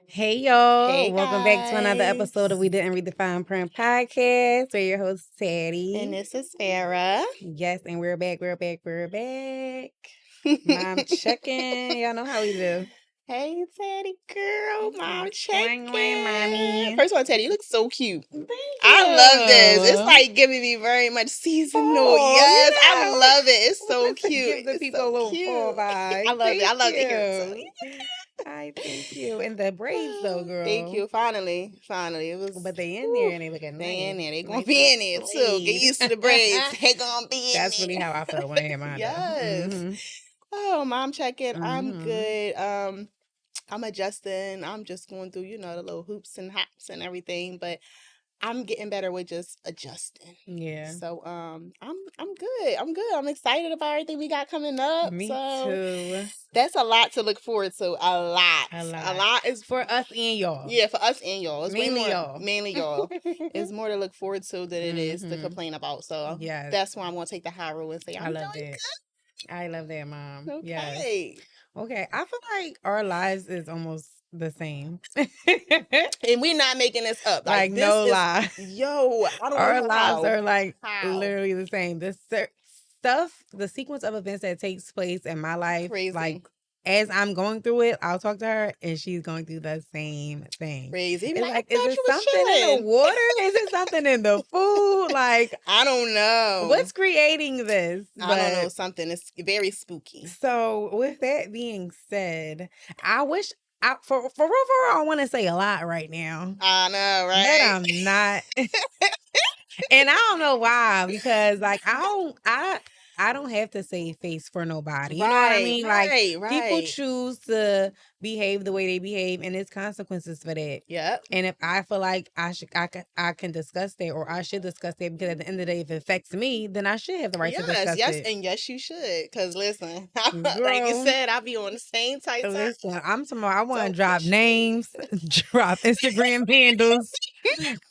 Hey y'all, Hey welcome back to another guys. episode of We Didn't Read the Fine Print podcast. We're your host, Teddy. And this is Farah. Yes, and we're back. Mom checking. Y'all know how we do. Hey Teddy girl, mom Wang, wang, checking. mommy. First of all, Teddy, you look so cute. Thank I love this. It's you. like giving me very much seasonal. Fall, Yes, I love it. It's so Let's cute. give the It's people a so little fall cute. vibe. I love it. I love to hear it. So You. I thank you. And the braids though, thank girl. you. Finally. It was But they in there whew, and they looking they nice. in there. They gonna Nice be and in there too. Get slayed. used to the braids. They gonna be in That's really there. how I felt when I had mine done. Yes. Oh, mom, check in. I'm Mm-hmm. good. I'm adjusting. I'm just going through, the little hoops and hops and everything, but I'm getting better with just adjusting. Yeah. So, I'm good. I'm good. I'm excited about everything we got coming up. Me So, too. that's a lot to look forward to. A lot. A A lot. lot is For us and y'all. yeah, for us and y'all. It's way Mainly more y'all. mainly y'all. It's more to look forward to than it is to Mm-hmm. complain about. So, Yes. that's why I'm going to take the high road and say I I'm love doing that. I love that, Mom. good. Yes. Okay. Okay. I feel like our lives is almost the same. And we're not making this up. Like, Like this no is lie. I don't Our know lives how. are like How? literally the same. Stuff, the sequence of events that takes place in my life, like Crazy. as I'm going through it, I'll talk to her and she's going through the same thing. Crazy. Be It's like, I like, is thought it you was something in the chilling. water? Is it something in the food? Like, I don't know. what's creating this? I don't know But something. It's very spooky. so with that being said, I wish for real, I want to say a lot right now. I know, But right? I'm not. And I don't know why, because like I don't have to save face for nobody. You know what I Right, mean? Like people right. choose to behave the way they behave and there's consequences for that. Yep. And if I feel like I can discuss that or I should discuss that because at the end of the day if it affects me, then I should have the right to Yes, discuss yes, it. and yes, you should. Cause listen, like you Girl, said, I'll be on the same type time. listen, I'm tomorrow I want to Don't drop push me. names, drop Instagram handles,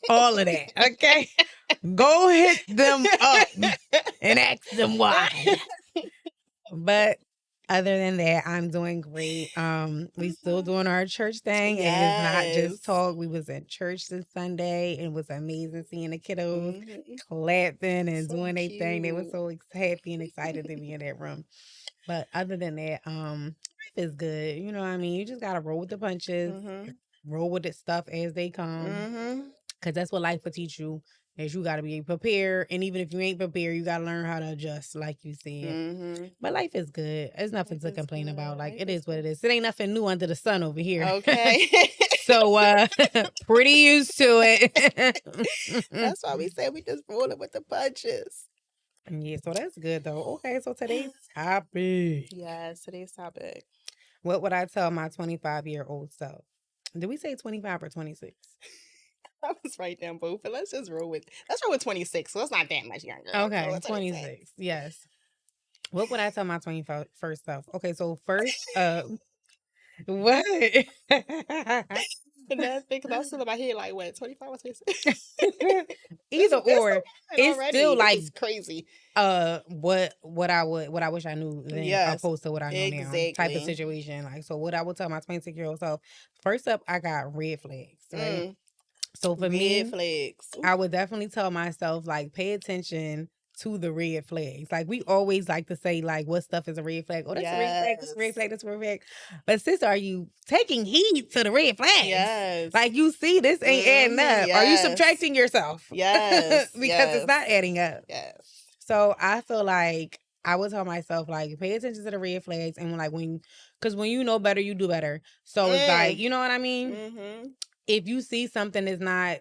all of that. Okay? Go hit them up and ask them why. But other than that, I'm doing great. We still doing our church thing. And it's not just Yes. talk. We was at church this Sunday. It was amazing seeing the kiddos Mhm. clapping and So doing their thing. They were cute. so happy and excited to be in that room. But other than that, life is good. You know what I mean? You just gotta roll with the punches, Mhm. roll with the stuff as they come. Mhm. Cause that's what life will teach you. Is you gotta be prepared. And even if you ain't prepared, you gotta learn how to adjust, like you said. Mhm. But life is good. There's nothing Life to is complain about. good. Like Life it is is what good. it is. It ain't nothing new under the sun over here. Okay. So pretty used to it. That's why we say we just rolling with the punches. Yeah, so that's good though. Okay, so today's topic. Yes, today's topic. What would I tell my 25-year-old self? Did we say 25 or 26? I was right down both, but let's roll with 26. So it's not that much younger. Let's roll Okay, with 26. 26. Yes. What would I tell my 21st self? Okay, so first, what? Nothing, because I was still in my head like, what, 25 or 26? Either This or, is it's still already. This like is crazy. what I wish I knew then Yes, opposed to what I know now type of exactly. situation. Like so, what I would tell my 26-year-old self. First up, I got red flags. Right. Mm, So for red me, flags. Ooh. I would definitely tell myself like pay attention to the red flags. Like we always like to say like what stuff is a red flag. Oh, that's a red flag. That's a red Yes. flag. That's a red flag. But sis, are you taking heed to the red flags? Yes. Like you see, this ain't adding up. Are you Yes. subtracting yourself? Yes. Because it's not adding up. Yes. So I feel like I would tell myself like pay attention to the red flags and like because when you know better, you do better. So it's like you know what I mean. Mm-hmm. If you see something is not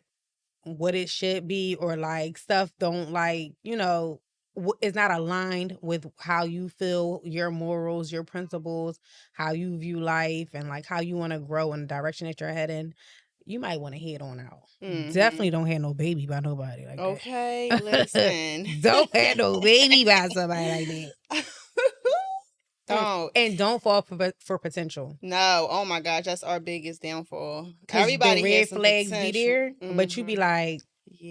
what it should be or like stuff don't like is not aligned with how you feel, your morals, your principles, how you view life and like how you want to grow in the direction that you're heading, you might want to head on out. Definitely don't have no baby by nobody like that. Okay, listen. Don't have no baby by somebody like that. Don't. And don't fall for potential. No. Oh my gosh, that's our biggest downfall. Cause the Everybody has red some flags be potential. there, but you be like,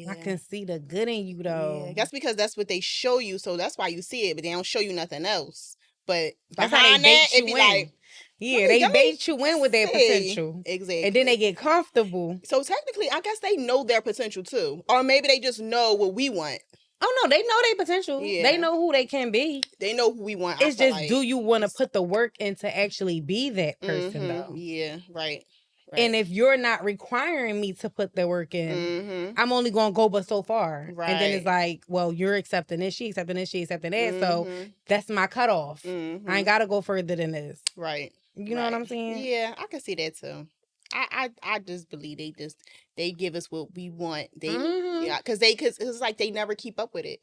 I Yeah. can see the good in you though. Yeah. That's because that's what they show you, so that's why you see it, but they don't show you nothing else. But That's how they behind that, bait it you be in. like Yeah, they let me bait you in with their see. potential. And then they Exactly. get comfortable. So technically, I guess they know their potential too. Or maybe they just know what we want. Oh no, they know their potential. Yeah. They know who they can be. They know who we want. I It's feel just, do like. you want to put the work in to actually be that person Mm-hmm. though? Yeah, right. And Right. if you're not requiring me to put the work in, Mm-hmm. I'm only gonna go but so far. And then it's Right. like, well, you're accepting this, she accepting this, she accepting that. So Mm-hmm. that's my cutoff. I Mm-hmm. ain't gotta go further than this. Right. You know what Right. I'm saying? Yeah, I can see that too. I just believe they give us what we want. They Mm-hmm. yeah, cause it's like they never keep up with it.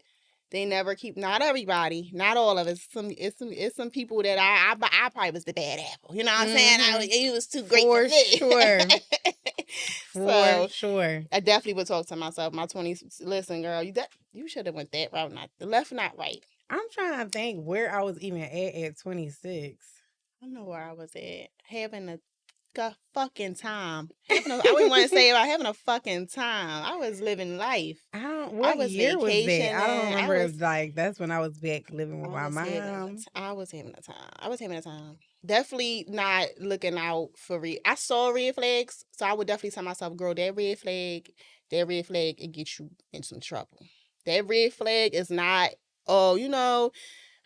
They never keep. Not everybody, not all of us. It's some people that I probably was the bad apple. You know what I'm saying? Mm-hmm. It was too great for For me. sure. For So sure. I definitely would talk to myself. My 20s. Listen, girl, you should have went that route, not the left, not right. I'm trying to think where I was even at 26. I don't know where I was at. Having a fucking time. I wouldn't want to say about having a fucking time. I was living life. I What was year was that? I don't vacationing. remember if like that's when I was back living with my mom. I was having a time. I was having a time. Definitely not looking out for I saw red flags, so I would definitely tell myself, girl, that red flag, it gets you in some trouble. That red flag is not, oh,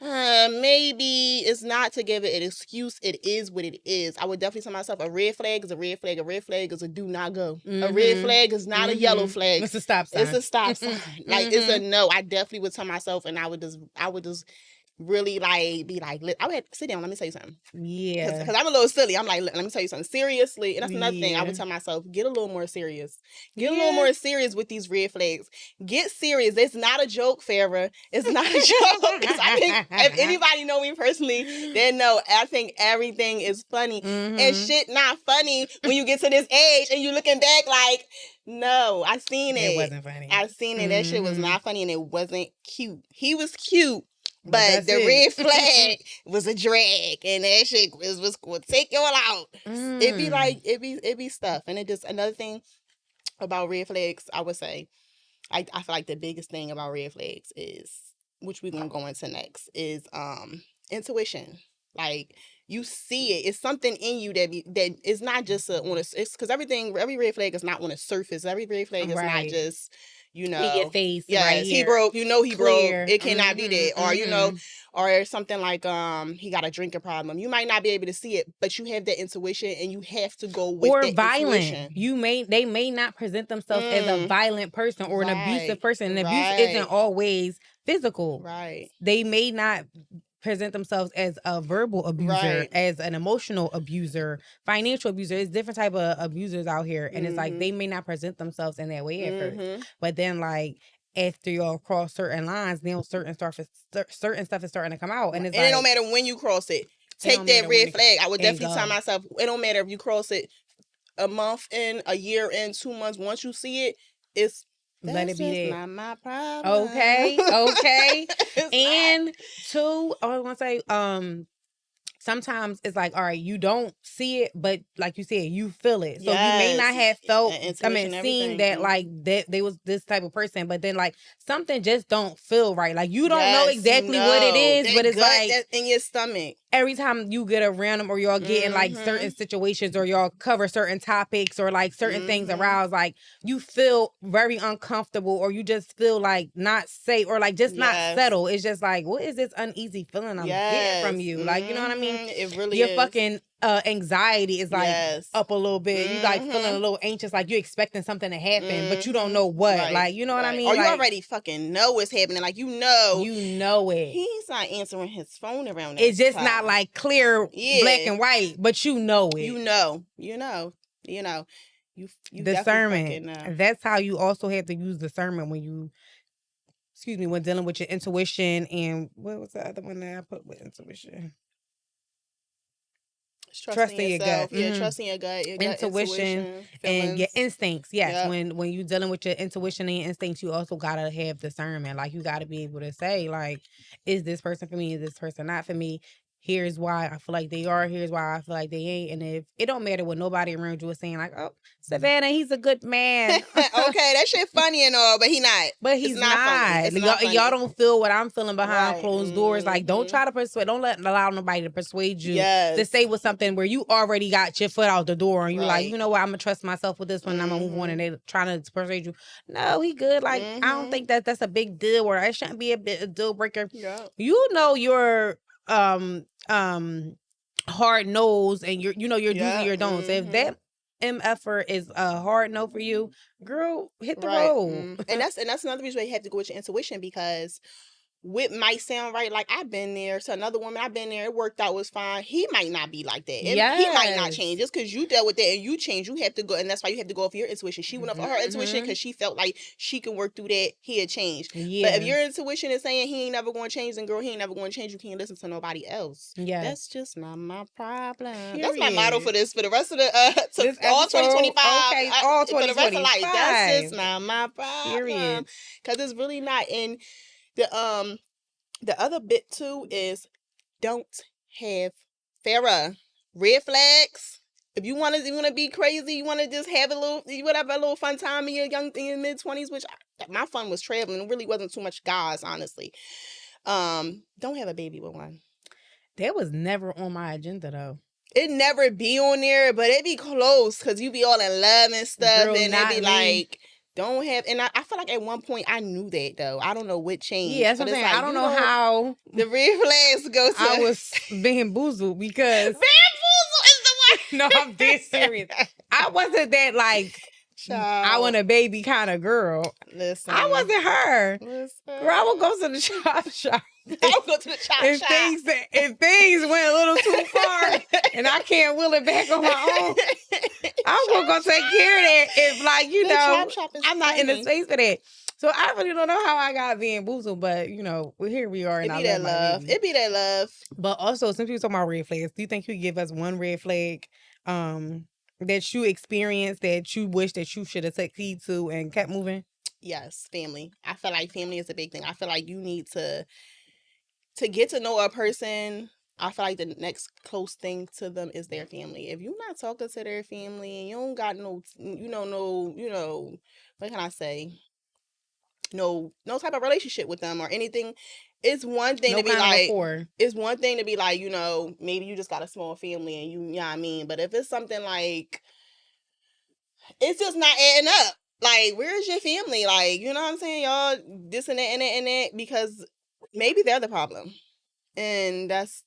maybe it's not to give it an excuse. It is what it is. I would definitely tell myself a red flag is a red flag. A red flag is a do not go. A red flag is not a yellow flag. It's a stop sign. It's a stop sign. Like it's a no. I definitely would tell myself, and I would just really like be like, I would sit down. Let me tell you something. Yeah. Because I'm a little silly. I'm like, let me tell you something seriously. And that's another thing I would Yeah. tell myself: get a little more serious. Get a little more serious with these red flags. Get serious. It's not a joke, Farrah. It's not a joke. Because I think if anybody know me personally, they know I think everything is funny. And shit not funny when you get to this age and you looking back like, no, I seen it. It wasn't funny. I seen it. That shit was not funny and it wasn't cute. He was cute. But But that's the it. red flag was a drag, and that shit was going to take you all out. It be like it be stuff, and it just another thing about red flags. I would say, I feel like the biggest thing about red flags is, which we're gonna go into next, is intuition. Like you see it, it's something in you that is not just on a. It's because every red flag is not on a surface. Every red flag is not just in your face, yes, right he here. broke. You know he Clear. broke. It cannot be that, or or something like he got a drinking problem. You might not be able to see it, but you have that intuition, and you have to go with or that violent. intuition. They may not present themselves as a violent person or an abusive person. And abuse isn't always physical. Right. They may not present themselves as a verbal abuser, Right. as an emotional abuser, financial abuser. It's different type of abusers out here, and it's like they may not present themselves in that way at first, but then like after y'all cross certain lines, now certain stuff is starting to come out, and it's and like, it don't matter when you cross it. Take that red flag. I would definitely tell go. myself, it don't matter if you cross it a month in, a year in, 2 months. Once you see it, it's Let it be just that. not my problem. Okay. And two, I was gonna say, sometimes it's like, all right, you don't see it, but like you said, you feel it. So you may not have felt, seen that like that they was this type of person, but then like something just don't feel right. Like you don't know exactly what it is, that but it's like that's in your stomach. Every time you get around them or y'all get in like certain situations or y'all cover certain topics or like certain things aroused, like you feel very uncomfortable or you just feel like not safe or like just not settled. It's just like, what is this uneasy feeling I'm getting from you? Like, you know what I mean? It really Your is. fucking anxiety is like up a little bit. You like feeling a little anxious, like you're expecting something to happen, but you don't know what. Right. Like, you know what I mean? Or you like, already fucking know what's happening. Like you know it. He's not answering his phone around that It's just time. not like clear black and white, but you know it. You know. You discernment. Definitely know. That's how you also have to use discernment when you, when dealing with your intuition. And what was the other one that I put with intuition? Trusting your gut. Yeah, trusting your gut. Your intuition and your instincts. Yes, when you're dealing with your intuition and your instincts, you also gotta have discernment. Like you gotta be able to say, like, is this person for me? Is this person not for me? here's why I feel like they are, here's why I feel like they ain't. And if it don't matter what nobody around you is saying, like, oh, Savannah, he's a good man. Okay, that shit funny and all, but he not. But It's he's not funny. not. It's not Y'all funny. don't feel what I'm feeling behind Right. closed doors. Like, don't Mm-hmm. try to persuade. Don't allow nobody to persuade you to Yes. stay with something where you already got your foot out the door and you like, Right. you know what, I'm gonna trust myself with this one. I'm gonna move on, and they trying to persuade you. No, he good. Like, I don't think that's a big deal, or it shouldn't be a deal breaker. Yeah. You know your hard nose and your do's and your don'ts. If that MFer is a hard no for you, girl, hit the Right. road. And that's another reason why you have to go with your intuition, because what might sound right, like I've been there to another woman, I've been there, it worked out, was fine. He might not be like that. He might not change. Just because you dealt with that and you change, you have to go, and that's why you have to go off your intuition. She went off her intuition because she felt like she can work through that. He had changed. Yeah. But if your intuition is saying he ain't never going to change, then girl, he ain't never going to change. You can't listen to nobody else. Yeah. That's just not my problem. Period. That's my motto for this, for the rest of the this all episode, 2025. okay, all 2025. For the rest of life. That's just not my problem. Period. Because it's really not. In the other bit too is, don't have Farrah red flags. If you want to be crazy, you want to just have a little fun time in your mid-20s, which my fun was traveling. It really wasn't too much guys, honestly. Don't have a baby with one. That was never on my agenda though. It never be on there, but it be close because you be all in love and stuff, Girl, and it be me. like, don't have. And I feel like at one point I knew that though. I don't know what changed. Yeah, that's what I'm saying. Like, I don't know how the red flags go to. I was bamboozled because bamboozled is the word. No, I'm dead serious. I wasn't that like Child. I want a baby kind of girl. Listen, I wasn't her. Listen. Girl, I would go to the chop shop. I would go to the chop shop. If things went a little too far and I can't wheel it back on my own, I'm gonna go take care of that. If like I'm not in the space for that. So I really don't know how I got bamboozled, but here we are. And it be that love. It be that love. But also, since we talking about red flags, do you think you could give us one red flag that you experienced that you wish that you should have taken heed to and kept moving? Yes, family. I feel like family is a big thing. I feel like you need to get to know a person. I feel like the next close thing to them is their family. If you're not talking to their family and you don't got no, what can I say? No type of relationship with them or anything. It's one thing to be like, it's one thing to be like, maybe you just got a small family and you know what I mean? But if it's something like, it's just not adding up. Like, where's your family? Like, you know what I'm saying? Y'all, this and that and that and that, because maybe they're the problem. And that's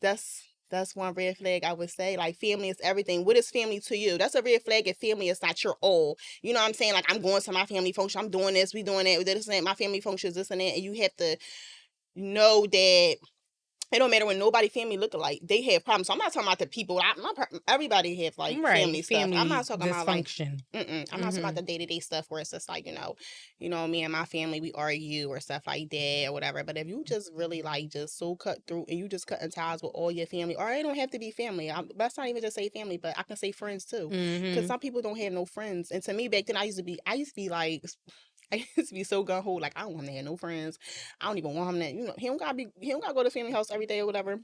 one red flag I would say. Like, family is everything. What is family to you? That's a red flag if family is not your all. You know what I'm saying? Like, I'm going to my family function. I'm doing this. We doing that. This and that. My family function is this and that. And you have to know that it don't matter when nobody family look alike. They have problems. So I'm not talking about the people. Everybody have like family stuff. I'm not talking about like I'm not talking about the day-to-day stuff where it's just like, me and my family, we argue or stuff like that or whatever. But if you just really like just so cut through and you just cutting ties with all your family, or it don't have to be family. That's not even just say family, but I can say friends too. Because some people don't have no friends. And to me back then I used to be like, I used to be so gun ho, like I don't want to have no friends. I don't even want him to, he don't gotta go to family house every day or whatever.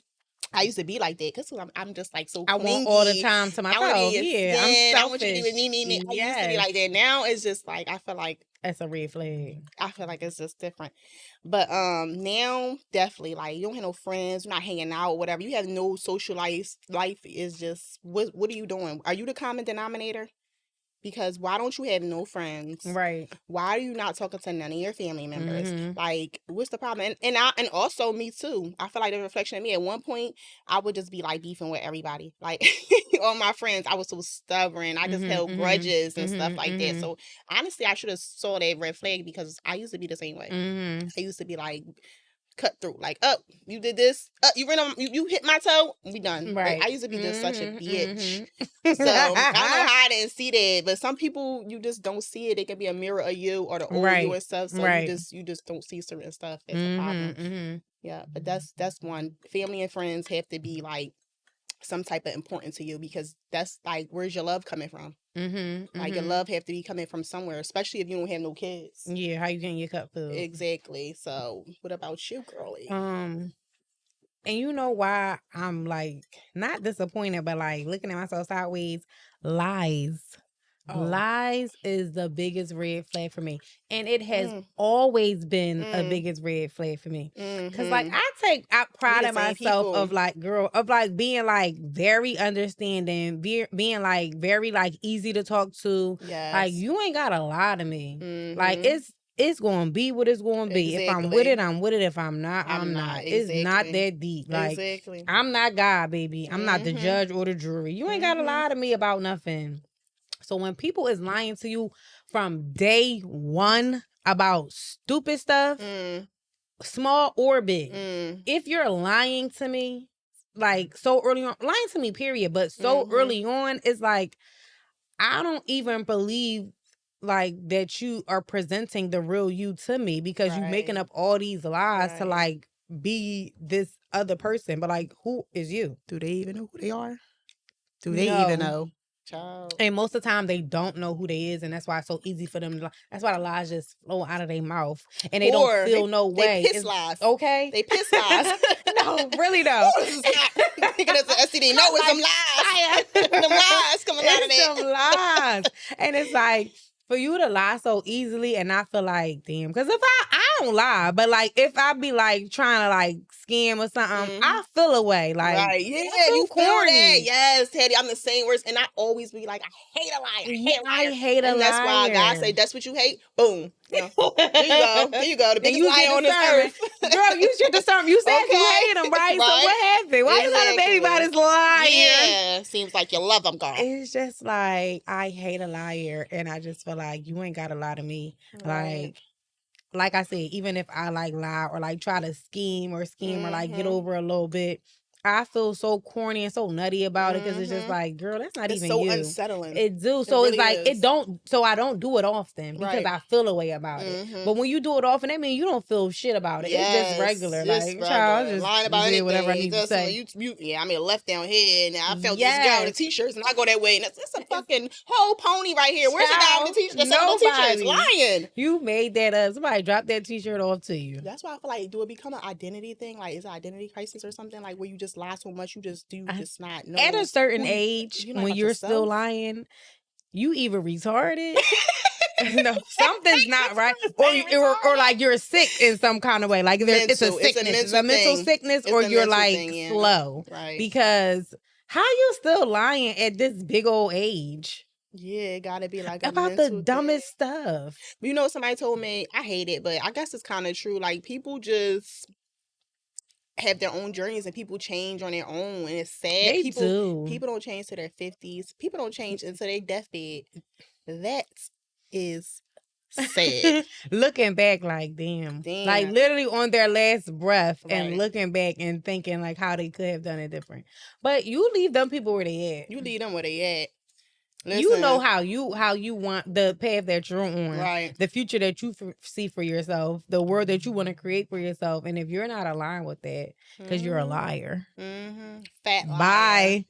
I used to be like that because I'm just like so clingy. I want all the time to myself. I'm selfish. I want you to be me. I used to be like that. Now it's just like I feel like that's a red flag. I feel like it's just different. But now definitely like you don't have no friends, you're not hanging out, whatever. You have no social life. Life is just what are you doing? Are you the common denominator? Because why don't you have no friends? Right. Why are you not talking to none of your family members? Like, what's the problem? And also me too. I feel like the reflection of me. At one point, I would just be like beefing with everybody. Like all my friends, I was so stubborn. I just held grudges and stuff like that. So honestly, I should have saw that red flag because I used to be the same way. I used to be like cut through, like, oh, you did this, you ran on, you hit my toe, we done. Right. Like, I used to be just such a bitch. So I don't know how I didn't see that, but some people you just don't see it. It can be a mirror of you or the old you and stuff. So you just don't see certain stuff. That's a problem. Yeah, but that's one. Family and friends have to be like some type of important to you because that's like, where's your love coming from? Like your love have to be coming from somewhere, especially if you don't have no kids. Yeah, how you getting your cup filled? Exactly. So what about you, girlie? And you know why I'm like not disappointed, but like looking at myself sideways? Lies. Oh. Lies is the biggest red flag for me. And it has Mm. always been a Mm. biggest red flag for me. Cause like Mm-hmm. I take We pride the in same myself people. of like of like being like very understanding, being like very like easy to talk to. Like Yes. you ain't gotta lie to me. Like Mm-hmm. it's gonna be what it's gonna be. If I'm with it, Exactly. I'm with it. If I'm not, I'm I'm not. not. It's not Exactly. that deep. Like Exactly. I'm not God, baby. I'm not the Mm-hmm. judge or the jury. You ain't gotta Mm-hmm. lie to me about nothing. So when people is lying to you from day one about stupid stuff, Mm. small or big, Mm. if you're lying to me, like so early on, lying to me, period, but so Mm-hmm. early on, it's like, I don't even believe like that you are presenting the real you to me because you making Right. up all these lies to Right. like be this other person. But like, who is you? Do they even know who they are? Do they even No. know? Child. And most of the time they don't know who they is, and that's why it's so easy for them to lie. That's why the lies just flow out of their mouth and they don't Or feel no they way. piss It's lies. okay. They piss lies. No, really though. Oh, this is hot. Thinking it's an STD. No, it's Like them lies. fire. Them lies coming out of It's that. some lies. And it's like for you to lie so easily and I feel like, damn, because if I don't lie, but like if I be like trying to like scam or something, Mm-hmm. I feel away. Like Right. Yeah, I feel you feel that. corny. Yes, Teddy. I'm the same words. And I always be like, I hate a liar. I Yeah, hate a I liar. hate a And that's why God liar. say, that's what you hate. Boom. You know, there you go. There you go. The Then biggest use your liar on this discernment. earth. Girl, use your discernment. You said you Okay. hate him, right? So Right. what happened? Why you got a baby by Exactly. this liar? Yeah. Seems like you love them, girl. It's just like I hate a liar, and I just feel like you ain't gotta lie to me. Right. Like I said, even if I like lie or like try to scheme or like get Mm-hmm. over a little bit, I feel so corny and so nutty about it because it's just Mm-hmm. like, girl, that's not It's even so you. unsettling. It do. It So it's really like is. so I don't do it often because Right. I feel a way about it. Mm-hmm. But when you do it often, that means you don't feel shit about it. It's just Yes, regular. just Like, child, I regular. just Lying about did whatever I anything. need to Just say. yeah, I made a left down here and I felt this girl in the Yes. t-shirts and I go that way and it's a fucking whole pony right here. Where's the guy with Child, the t-shirt that's selling no t-shirts? nobody. Lying. You made that up. Somebody dropped that t-shirt off to you. That's why I feel like, do it become an identity thing? Like, is it identity crisis or something? Like, where you just lie so much, you just not know At a certain who age, you're not when about you're still yourself. lying, you either retarded. No, something's not right, or like you're sick in some kind of way. Like it's a Mental. It's a sickness, it's a mental mental thing. sickness, It's or a you're mental like thing, yeah. slow. Right. Because how you still lying at this big old age Yeah, it gotta be like a about the mental dumbest thing. stuff? You know, somebody told me, I hate it, but I guess it's kind of true. Like, people just have their own journeys and people change on their own, and it's sad. They People do. don't change to their 50s. People don't change into their deathbed. That is sad. Looking back, like damn, like Damn. literally on their last breath, and Right. looking back and thinking like how they could have done it different. But you leave them people where they at. You leave them where they at. Listen. You know how you want the path that you're on, Right. the future that you see for yourself, the world that you want to create for yourself. And if you're not aligned with that, because you're a liar, fat liar. bye.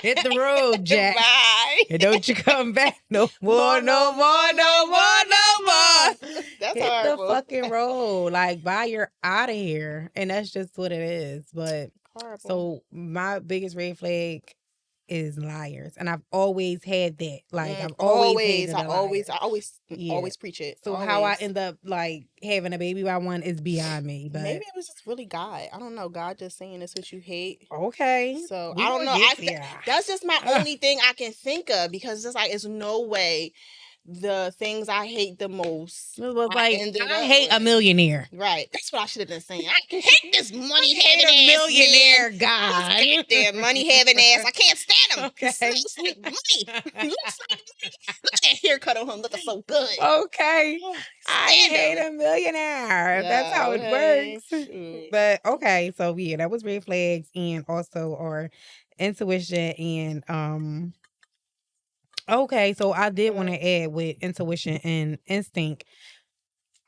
Hit the road, Jack. Bye. And don't you come back no more, no more, no more, no more. That's Hit horrible. the fucking road. Like, bye, you're out of here. And that's just what it is. But Horrible. so my biggest red flag is liars, and I've always had that. Like I've always hated a liar. I always preach it. So always. how I end up like having a baby by one is beyond me. But maybe it was just really God. I don't know. God just saying this what you hate. okay, So we I don't gonna know. get there. That's just my only thing I can think of, because it's like, it's no way the things I hate the most. It was like I hate with. a millionaire. Right. That's what I should have been saying. I hate this money having a ass millionaire man. guy. Damn money having ass. I can't stand him. Okay. He looks like money. He looks like money. Look at that haircut on him, looking so good. Okay. I hate him. a millionaire. That's how it okay. works. Shoot. But okay, so yeah, that was red flags and also our intuition and okay, so I did want to add with intuition and instinct,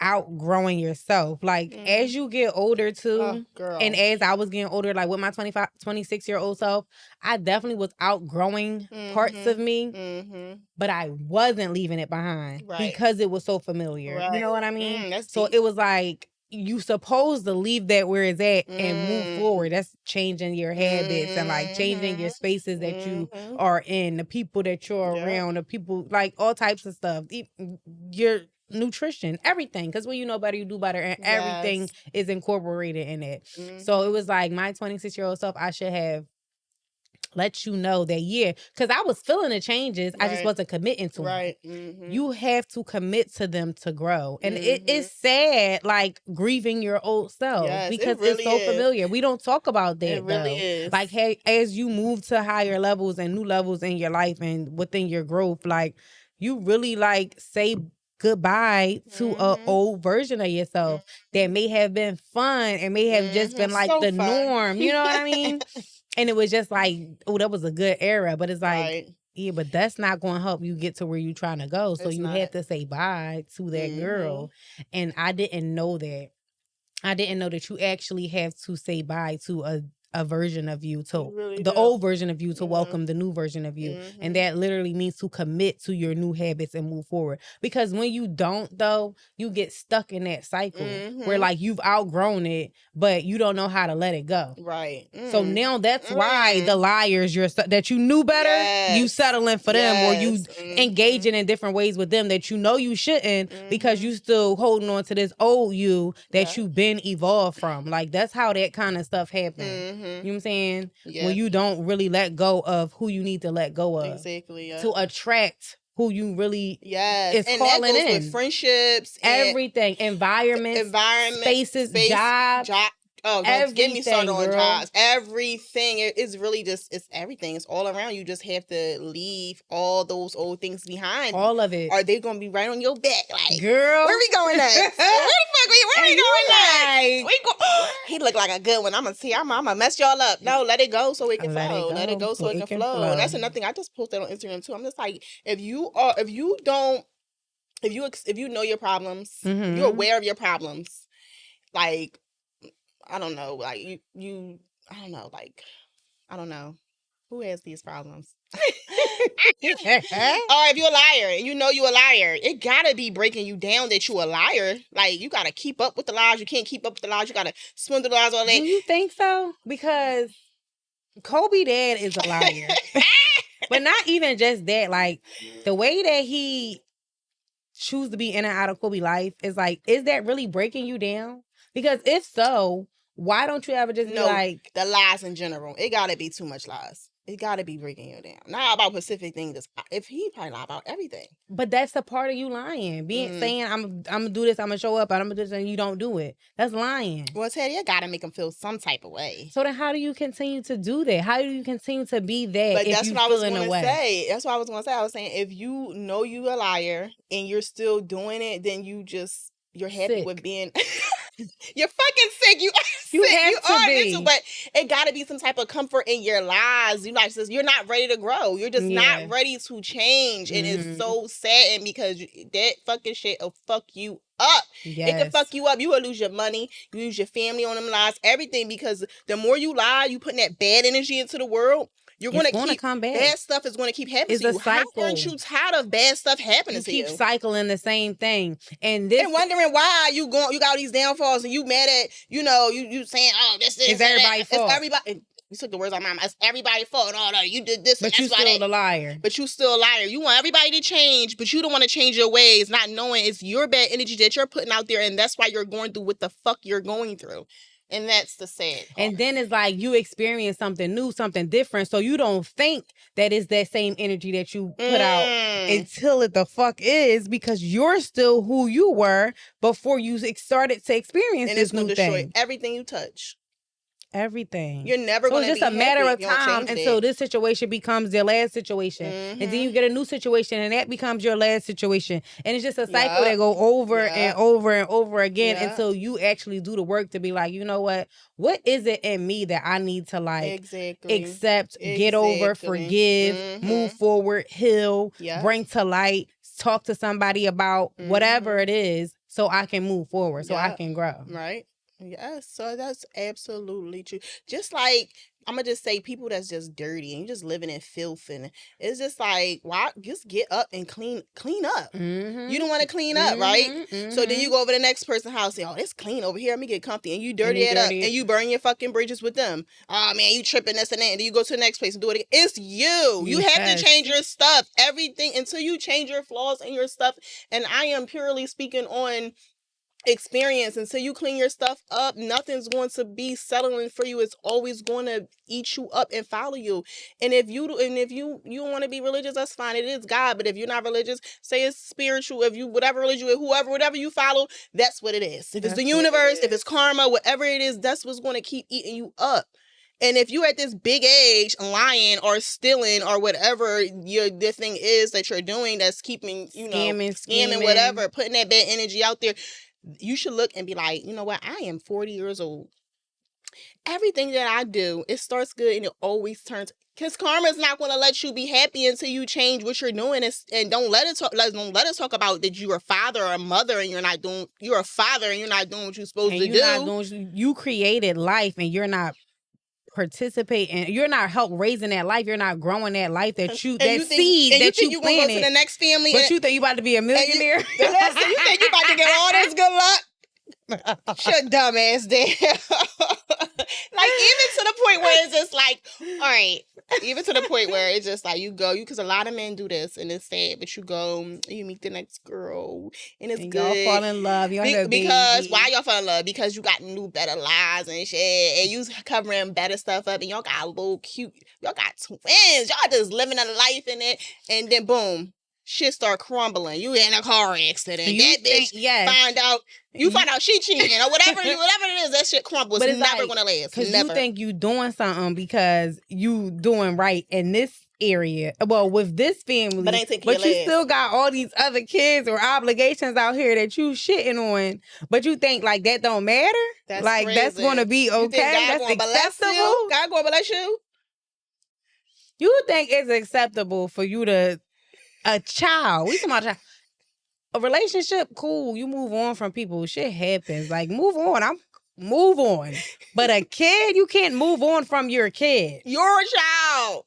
outgrowing yourself. Like as you get older too, girl. and as I was getting older, like with my 25, 26-year-old self, I definitely was outgrowing parts of me, but I wasn't leaving it behind Right. because it was so familiar. You know what I mean? That's so deep. it was like you supposed to leave that where it's at and move Mm. forward. That's changing your habits and like changing your spaces that you are in, the people that you're around, the people, like all types of stuff. Your nutrition, everything. Because when you know better, you do better, and everything is incorporated in it. So it was like my 26-year-old self, I should have let you know that, yeah, because I was feeling the changes. I just wasn't committing to them. You have to commit to them to grow. And it's sad, like grieving your old self, because it's so familiar. We don't talk about that, though. Like, hey, as you move to higher levels and new levels in your life and within your growth, like, you really like say goodbye to a old version of yourself that may have been fun and may have just been like so the norm. You know what I mean? And it was just like, oh, that was a good era. But it's like, yeah, but that's not going to help you get to where you're trying to go. So you have to say bye to that girl. And I didn't know that. I didn't know that you actually have to say bye to a version of you, to really the old version of you, to welcome the new version of you. And that literally means to commit to your new habits and move forward. Because when you don't, though, you get stuck in that cycle where like you've outgrown it, but you don't know how to let it go. Right. So now that's why the liars that you knew better, you settling for them, or you engaging in different ways with them that you know you shouldn't, because you still holding on to this old you that you've been evolved from. Like, that's how that kind of stuff happens. You know what I'm saying? When you don't really let go of who you need to let go of. Exactly. To attract who you really is and calling that goes in. With friendships, everything, environments, spaces, jobs. Oh, don't get me started on jobs. Everything is really just, it's everything. It's all around. You just have to leave all those old things behind. All of it. Or they're going to be right on your back. Like, girl, where we going next? Where the fuck where we going next? We go. He look like a good one. I'm going to mess y'all up. No, let it go so it can flow. Let it go so it can flow. And that's another thing. I just posted on Instagram too. I'm just like, if you know your problems, if you're aware of your problems, like, I don't know, like I don't know, like, I don't know. Who has these problems? Or if you're a liar and you know you're a liar, it gotta be breaking you down that you're a liar. Like, you gotta keep up with the lies. You can't keep up with the lies. You gotta swindle the lies all that. Do you think so? Because Kobe dad is a liar. But not even just that. Like, the way that he choose to be in and out of Kobe life is like, is that really breaking you down? Because if so, why don't you ever just be like, the lies in general? It gotta be too much lies. It gotta be breaking you down. Not about specific things. If he probably lie about everything. But that's a part of you lying. Saying I'm gonna do this, I'm gonna show up, and I'm gonna do this, and you don't do it. That's lying. Well, Teddy, you gotta make him feel some type of way. So then, how do you continue to do that? How do you continue to be that? But if that's what I was gonna say. That's what I was gonna say. I was saying, if you know you a liar and you're still doing it, then you're happy with being. You're fucking sick. You are mental, but it got to be some type of comfort in your lives. You're not ready to grow. You're just not ready to change, and it's so sad. Because that fucking shit will fuck you up. It can fuck you up. You will lose your money. You lose your family on them lies. Everything, because the more you lie, you putting that bad energy into the world. You're going to come back. Bad stuff is going to keep happening to you. How aren't you tired of bad stuff happening to you? You keep cycling the same thing. And wondering why you got all these downfalls, and you mad at, you saying, oh, this is everybody's fault. It's everybody. You took the words out of my mouth. It's everybody's fault. Oh, no, you did this, but and that's why. But you still a liar. But you still a liar. You want everybody to change, but you don't want to change your ways, not knowing it's your bad energy that you're putting out there, and that's why you're going through what the fuck you're going through. And that's the sad part. And then it's like you experience something new, something different. So you don't think that it's that same energy that you put out until it the fuck is, because you're still who you were before you started to experience this new thing. And it's going to destroy everything you touch. Everything. You're never going to be happy. So it's just a matter of time until this situation becomes your last situation. And then you get a new situation, and that becomes your last situation. And it's just a cycle that go over and over and over again until you actually do the work to be like, you know what is it in me that I need to accept, get over, forgive, move forward, heal, bring to light, talk to somebody about whatever it is, so I can move forward, so I can grow. Right. Yes, so that's absolutely true. Just like I'm gonna just say people that's just dirty and you just living in filth, and it's just like, why just get up and clean up. You don't want to clean up, right? So then you go over to the next person's house and, oh, it's clean over here. Let me get comfy. And you dirty it up and you burn your fucking bridges with them. Oh man, you tripping this and that. And then you go to the next place and do it again. It's you. You have to change your stuff. Everything until you change your flaws and your stuff. And I am purely speaking on experience. Until you clean your stuff up, nothing's going to be settling for you. It's always going to eat you up and follow you. And if you want to be religious, that's fine. It is God. But if you're not religious, say it's spiritual. If you whatever religion, whatever you follow, that's what it is. If it's the universe, if it's karma, whatever it is, that's what's going to keep eating you up. And if you at this big age lying or stealing or whatever the thing is that you're doing that's keeping, scamming, whatever, putting that bad energy out there, you should look and be like, you know what? I am 40 years old. Everything that I do, it starts good and it always turns. Because karma is not going to let you be happy until you change what you're doing, and don't let us talk about that you're a father or a mother and you're a father and you're not doing what you're supposed to do. You created life and you're not participating. You're not help raising that life. You're not growing that life that seed that you planted. Go to the next family, but you think you about to be a millionaire? You think you about to get all this good luck? Shut dumb ass down. Like, even to the point where it's just like, all right, even to the point where it's just like you go, because a lot of men do this and it's sad, but you go, you meet the next girl and it's good. Y'all fall in love. Because why y'all fall in love? Because you got new better lies and shit, and you covering better stuff up, and y'all got a little cute, y'all got twins, y'all just living a life in it, and then boom, shit start crumbling. You in a car accident. That bitch find out she cheating or whatever it is. That shit crumbles. But it's never gonna last. Because you think you doing something because you doing right in this area. Well, with this family, but you still got all these other kids or obligations out here that you shitting on. But you think like that don't matter? That's like crazy. That's gonna be okay. That's acceptable. God gonna bless you. You think it's acceptable for you to a child? We talking about a child. A relationship, cool. You move on from people. Shit happens. Like, move on. Move on. But a kid, you can't move on from your kid. You're a child.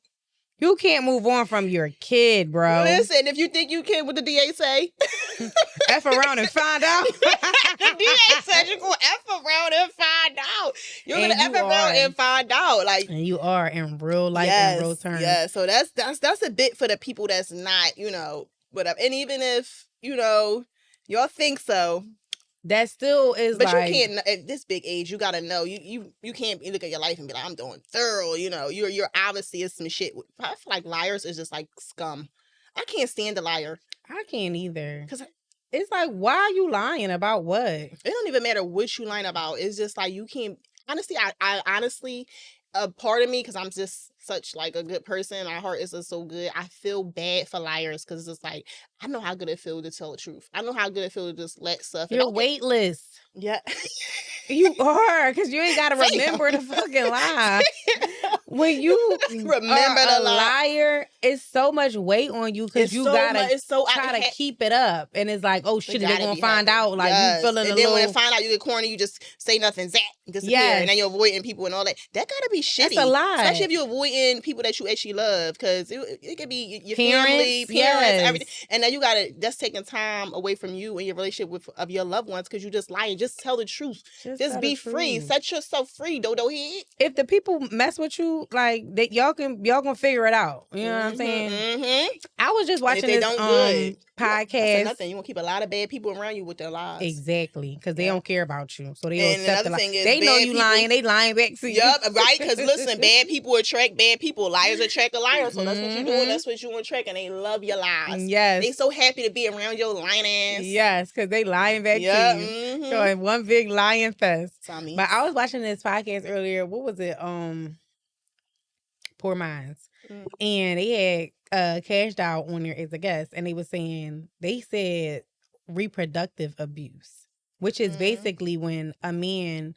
You can't move on from your kid, bro. Listen, if you think you can, what the DA say? F around and find out. The DA said you're going to F around and find out. You're going to F around and find out. Like, and you are in real life and real terms. Yeah, so that's a bit for the people that's not, whatever. And even if, y'all think so, that still is. But you can't at this big age. You gotta know you can't look at your life and be like, I'm doing thorough. You're obviously is some shit. I feel like liars is just like scum. I can't stand a liar. I can't either. Cause it's like, why are you lying about what? It don't even matter what you lying about. It's just like you can't. Honestly, I honestly. A part of me, because I'm just such like a good person, my heart is just so good, I feel bad for liars, because it's just like, I know how good it feels to tell the truth. I know how good it feels to just let stuff. You're weightless. Yeah. You are, because you ain't got to remember the fucking lie. When you remember the liar, it's so much weight on you, because you gotta try to keep it up. And it's like, oh shit, they're gonna find out. Like, you feeling and then when they find out you get corny, you just say nothing, zap, disappear. And then you're avoiding people and all that. That gotta be shitty. That's a lie. Especially if you're avoiding people that you actually love, because it could be your family, parents, everything. And then that's taking time away from you and your relationship of your loved ones, because you just lying. Just tell the truth. Just be free. Set yourself free, dodo head. If the people mess with you, like, y'all can figure it out. You know what I'm saying? Mm-hmm. I was just watching this podcast. Nothing. You want to keep a lot of bad people around you with their lies. Exactly, because they don't care about you, so they don't accept the lie. They know you lying. They lying back to you. Yup, right? Because listen, bad people attract bad people. Liars attract a liar. So that's what you're doing. That's what you attract, and they love your lies. Yes, they so happy to be around your lying ass. Yes, because they lying back to you. Mm-hmm. So in one big lying fest. Tommy. But I was watching this podcast earlier. What was it? Poor Minds. Mm-hmm. And they had cashed out on there as a guest, and they said reproductive abuse, which is basically when a man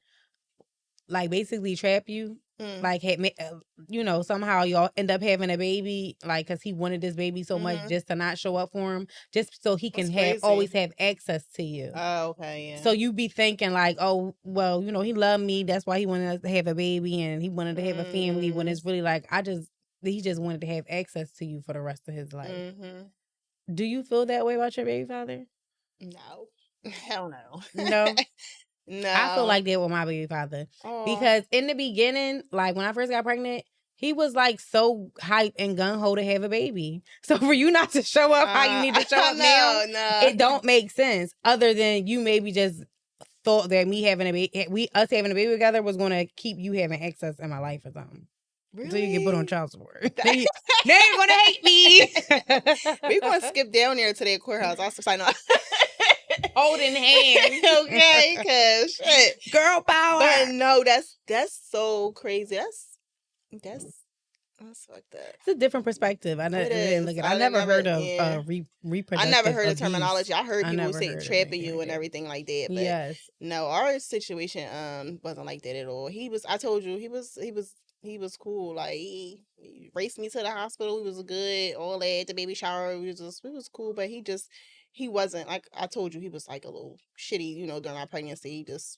like basically trap you Mm. like somehow y'all end up having a baby, like because he wanted this baby so much Mhm. just to not show up for him, just so he can That's have always crazy. have access to you. Oh, okay, So yeah. you be thinking like, oh well, he loved me, that's why he wanted us to have a baby and he wanted to have a family, when Mm. it's really like he just wanted to have access to you for the rest of his life. Mhm. Do you feel that way about your baby father? No. Hell no. No. I feel No. like that with my baby father, Oh. because in the beginning, like when I first got pregnant, he was like so hype and gun ho to have a baby. So for you not to show up how you need to show up now, No, no. it don't make sense. Other than you maybe just thought that me having a baby, us having a baby together was going to keep you having access in my life or something. So you get put on Really? child support. Now you're gonna hate me. We're gonna skip down there to that courthouse. I'll sign off. Holding hands. Okay, cause shit. Girl But power. no, that's so crazy. That's that's fucked up. It's a different perspective. It didn't is. look at. I I didn't never never. heard of Yeah. I never reproductive heard the abuse. terminology. I heard I people never say heard of trapping anything you like and that. everything like that, but Yes. no, our situation wasn't like that at all. He was. I told you he was cool. Like he raced me to the hospital. He was good. All that, the baby shower. We was cool, but he wasn't like I told you. He was like a little shitty. During our pregnancy, he just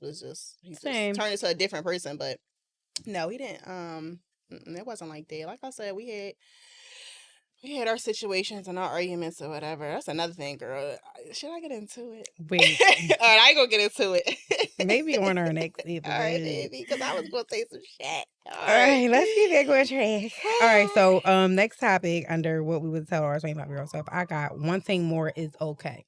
Same. turned into a different person. But no, he didn't. It wasn't like that. Like I said, we had our situations and our arguments or whatever. That's another thing, girl. Should I get into it? Wait. All right, I ain't gonna get into it. Maybe on our next All right, episode. baby, because I was gonna say some shit. All All right. right, let's get back on track. All right, so next topic under what we would tell our 25-year-old self. I got one thing more is okay.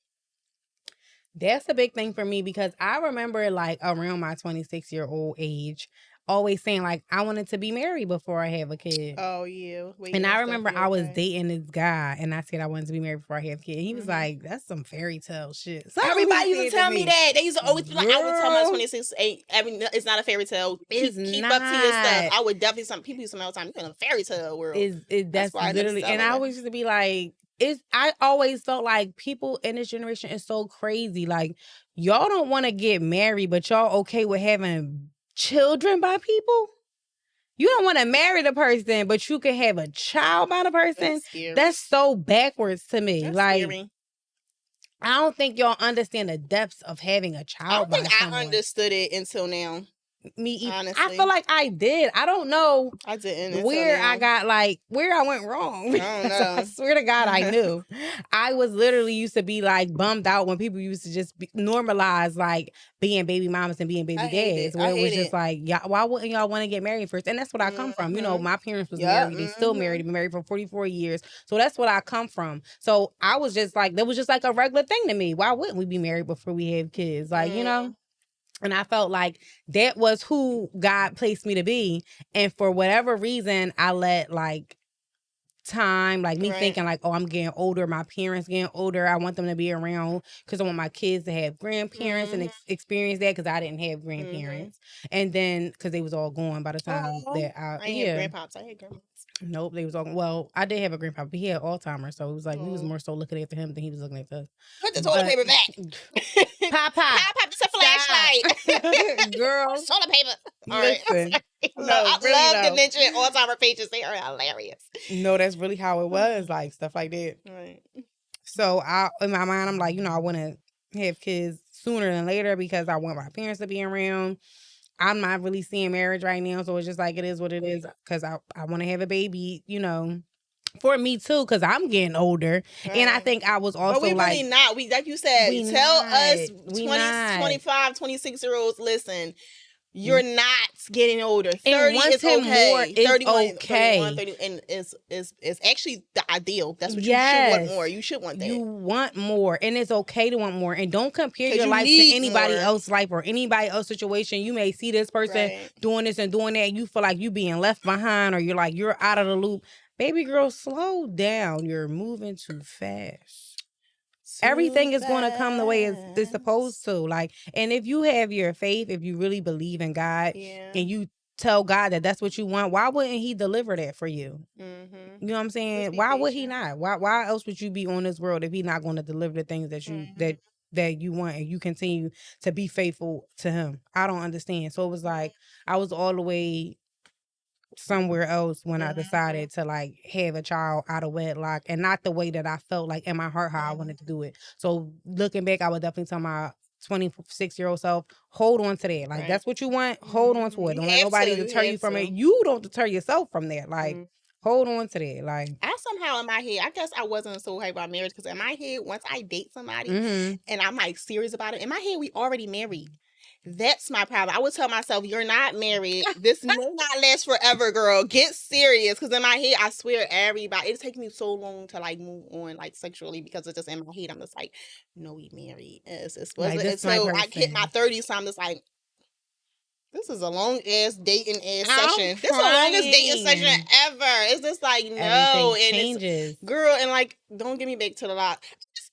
That's a big thing for me because I remember like around my 26-year-old age, always saying like I wanted to be married before I have a kid. Oh yeah, And waiting and I stuff. remember Yeah, I was okay. dating this guy and I said I wanted to be married before I have a kid. And he was Mhm. like, that's some fairy tale shit. Something he Everybody used to said to tell me me. that. They used to always be like, "I would tell my Girl, 26 ain't. I mean, it's not a fairy tale. it's Keep up to your stuff." not. I would definitely. Some people used to tell me all the time, "You're in a fairy tale world." That's That's why I end up literally, and I selling it. always used to be like, I always felt like people in this generation is so crazy. Like, y'all don't want to get married, but y'all okay with having children by people? You don't want to marry the person, but you can have a child by the person? That's scary. That's so backwards to me. That's Like, scary. I don't think y'all understand the depths of having a I child don't think by I someone. understood it until now. I Honestly, feel like I did. I don't know I didn't until where I now. got where I went wrong. I don't Because I know. swear to God, I knew. I was literally used to be like bummed out when people used to just normalize like being baby mamas and being baby I hate it. dads, I where it was hate just it. like, why wouldn't y'all want to get married first? And that's what I come from. Mm-hmm. My parents was Yup. married. They still Mm-hmm. married. They've been married for 44 years. So that's what I come from. So I was just like, that was just like a regular thing to me. Why wouldn't we be married before we have kids? Like, Mm. And I felt like that was who God placed me to be. And for whatever reason, I let like time, like me Right. thinking like, oh, I'm getting older, my parents getting older, I want them to be around because I want my kids to have grandparents and Mm-hmm. experience that because I didn't have Mm-hmm. grandparents. And then because they was all gone by the time Oh, that I ain't have yeah. grandpops. I had grandmas. Nope, they was all well. I did have a grandpa, but he had Alzheimer's, so it was like we was Oh. more so looking after him than he was looking at us. Put the toilet But paper back. Papa, Pop, just a stop, flashlight. girl. Toilet paper. All right. Listen, I no, really love though. dementia and Alzheimer patients. They are hilarious. No, that's really how it was, like stuff like that. Right. So in my mind, I'm like, I want to have kids sooner than later because I want my parents to be around. I'm not really seeing marriage right now, so it's just like it is what it is because I want to have a baby, for me too, because I'm getting older, and I Right. think I was But also we really like, not. We like you said, we tell not, us we 20, not. 25, 26-year-olds, listen, you're not getting older. And 30 is wanting more okay. is 31, 31, okay. 30, and is actually the ideal. That's what you should want Yes. more. You should want You that. want more, and it's okay to want more. And don't compare Because your you life to need anybody more. else's life or anybody else's situation. You may see this person Right. doing this and doing that. You feel like you being left behind, or you're like you're out of the loop. Baby girl, slow down. You're moving too fast. Too Everything is going to come the way it's supposed fast. to. Like, and if you have your faith, if you really believe in God, Yeah. and you tell God that that's what you want, why wouldn't He deliver that for you? Mm-hmm. You know what I'm Just saying? be Why would He patient. not? Why else would you be on this world if He not going to deliver the things that you Mm-hmm. that you want, and you continue to be faithful to Him? I don't understand. So it was like I was all the way somewhere else when I decided to like have a child out of wedlock, and not the way that I felt like in my heart how I wanted to do it. So looking back, I would definitely tell my 26-year-old self, hold on to that. Like that's what you want, hold on to it. You Don't let have nobody to. You deter you have from to. it. You don't deter yourself from that. Like hold on to that. Like I somehow in my head, I guess I wasn't so hyped about marriage because in my head, once I date somebody and I'm like serious about it, in my head we already married. That's my problem. I would tell myself, you're not married. This may not last forever, girl. Get serious. Because in my head, I swear everybody, it takes me so long to like move on like sexually because it's just in my head. I'm just like, no, we married. It like wasn't this my until I hit my person. 30s, so I'm just like, this is a long ass dating ass I'm session. This is the longest dating session crying. ever. It's just like Everything no, and it's changes. girl, and like don't get me back to the lot.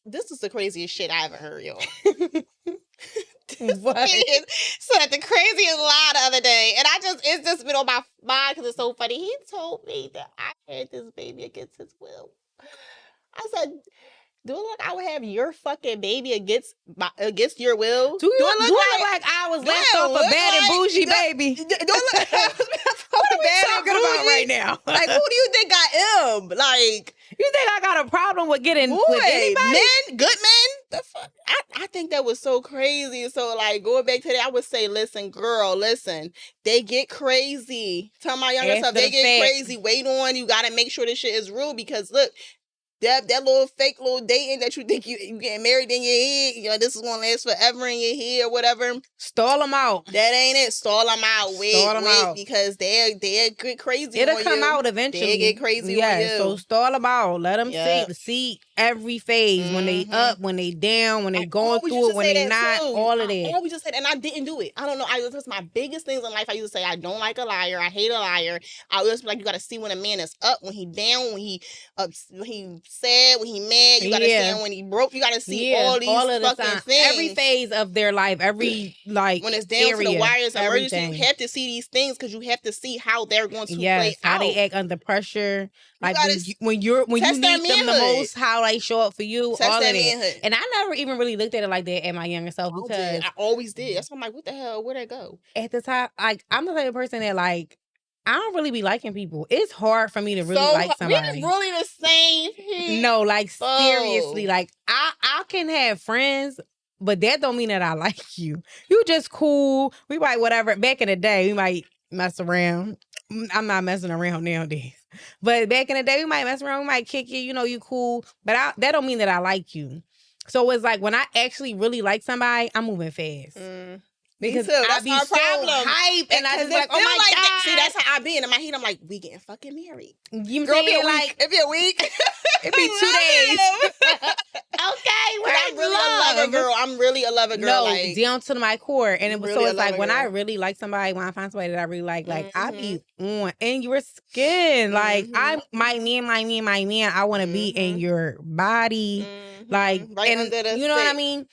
This is the craziest shit I ever heard, y'all. What? So at the craziest lie the other day, and it's just been on my mind because it's so funny. He told me that I had this baby against his will. I said, do it look like I would have your fucking baby against your will? Do it look like I was left off a bad and bougie baby? Do it look like I was left off a bad and talking about bougie? right now? Like, who do you think I am? Like, you think I got a problem with getting boy, with anybody? men, good men. The fuck? I think that was so crazy. So like going back to that, I would say, listen, girl, listen. They get crazy. Tell my younger self, they get crazy. Wait on. You gotta make sure this shit is real because look. That little fake little dating that you think you getting married in your head, you know, this is gonna last forever in your head or whatever. Stall them out. That ain't it. Stall them out. Wait, because they'll get crazy. It'll come out eventually. They'll get crazy on you. So stall them out. Let them see every phase when they up, when they down, when they going through it, when they not. All of that. I always just said, and I didn't do it. I don't know. This was my biggest things in life. I used to say I don't like a liar. I hate a liar. I always be like, you got to see when a man is up, when he down, when he sad, when he mad. You got to see him when he broke. You got to see all these fucking things. Every phase of their life, every like when it's down area, to the wires, emergency, everything. you have to see these things because you have to see how they're going to play out. How they act under pressure. Like when you need them the most, how they show up for you, all of that. And I never even really looked at it like that at my younger self because I always did. That's why I'm like, what the hell? Where'd that go? At the time, like I'm the type of person that like I don't really be liking people. It's hard for me to really like somebody. We're really the same people. No, like seriously, like I can have friends, but that don't mean that I like you. You just cool. We might whatever. Back in the day, we might mess around. I'm not messing around nowadays. But back in the day, we might mess around. We might kick you. You know, you cool. But that don't mean that I like you. So it's like when I actually really like somebody, I'm moving fast. Because I be so hype and I just like, oh my God. See, that's how I be. And in my head, I'm like, we getting fucking married. You girl, be like, it be a week. It be 2 days. Okay, I'm really a lover girl. I'm really a lover girl. No, like, down to my core. And so it's like when I really like somebody, when I find somebody that I really like I be on in your skin. Like I'm my man. I want to be in your body. Like, right and under the you know what I mean?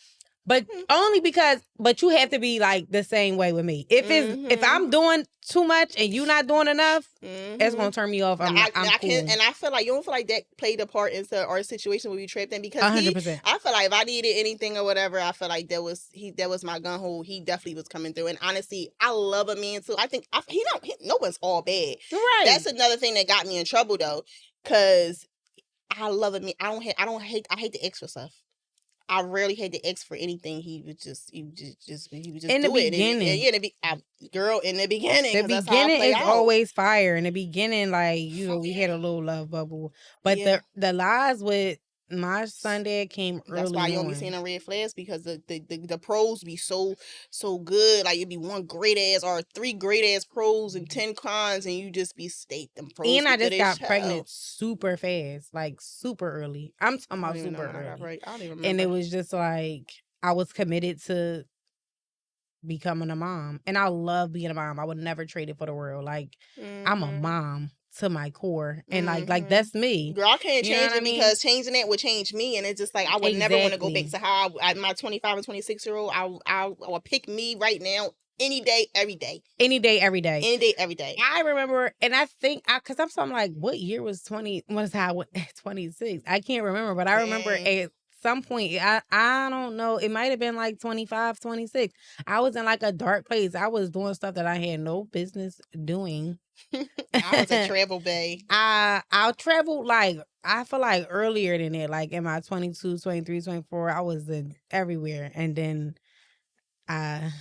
But only because, but you have to be like the same way with me. If I'm doing too much and you not doing enough, it's gonna turn me off. I'm cool. And I feel like you don't feel like that played a part into our situation where we trapped in because 100%. I feel like if I needed anything or whatever, I feel like that was my gun hole. He definitely was coming through. And honestly, I love a man too. I think no one's all bad. Right. That's another thing that got me in trouble though, because I love a man. I hate to ask for stuff. I rarely had to ask for anything. He would just in the beginning. Girl, in the beginning. The beginning is always fire. In the beginning, like we had a little love bubble, but the lies with my son dad came early. That's why you don't be seeing the red flags because the pros be so good. Like it'd be one great ass or 3 great ass pros and 10 cons, and you just be them pros. And I just got pregnant super fast, like super early. I'm talking about super early. I don't even remember. And it was just like I was committed to becoming a mom, and I love being a mom. I would never trade it for the world. Like I'm a mom to my core, and like that's me. Girl, I can't change it because changing it would change me, and it's just like I would never want to go back to how my 25 and 26-year-old. I would pick me right now. Any day, every day. Any day, every day. Any day, every day. I remember, and I think, because I'm like, what year was 26? I can't remember, but I remember at some point, I don't know, it might have been like 25, 26. I was in like a dark place. I was doing stuff that I had no business doing. I was a travel bay. I'll travel like I feel like earlier than that, like in my 22, 23, 24, I was in everywhere, and then I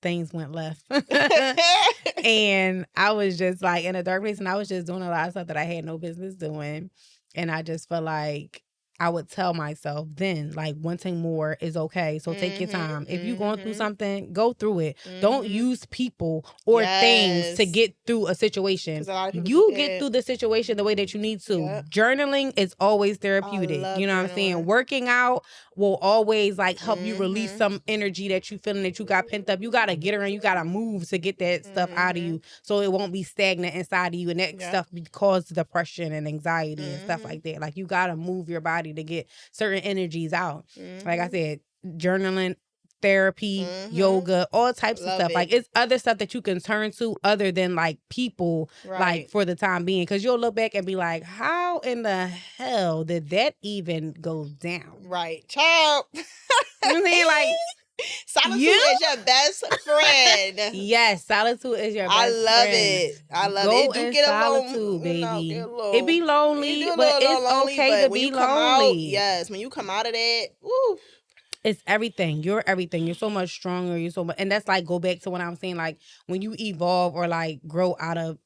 things went left. And I was just like in a dark place, and I was just doing a lot of stuff that I had no business doing. And I just felt like I would tell myself then, like, wanting more is okay. So take your time. If you're going through something, go through it. Don't use people or things to Yes. get through a situation. Because a lot of people You do get that. through the situation the way that you need to. Yep. Journaling is always I therapeutic. love You know what I'm saying? journaling. Working out will always like help you release some energy that you feeling that you got pent up. You gotta get around, you gotta move to get that stuff out of you, so it won't be stagnant inside of you, and that stuff cause depression and anxiety and stuff like that. Like, you gotta move your body to get certain energies out. Like I said, journaling, therapy, yoga, all types of stuff. Like, it's other stuff that you can turn to other than like people, like, for the time being, because you'll look back and be like, how in the hell did that even go down? Right. Ciao. You know what I'm saying? Like, solitude is your best friend. Yes, solitude is your best I love friend. it. I love Go it. It do in get a little, solitude, baby. get a little, It be lonely, it do but a it's little lonely, okay but to when be you come out, lonely. yes, when you come out of that, woo. It's everything. You're everything. You're so much stronger. You're so much, and that's like go back to what I'm saying. Like, when you evolve or like grow out of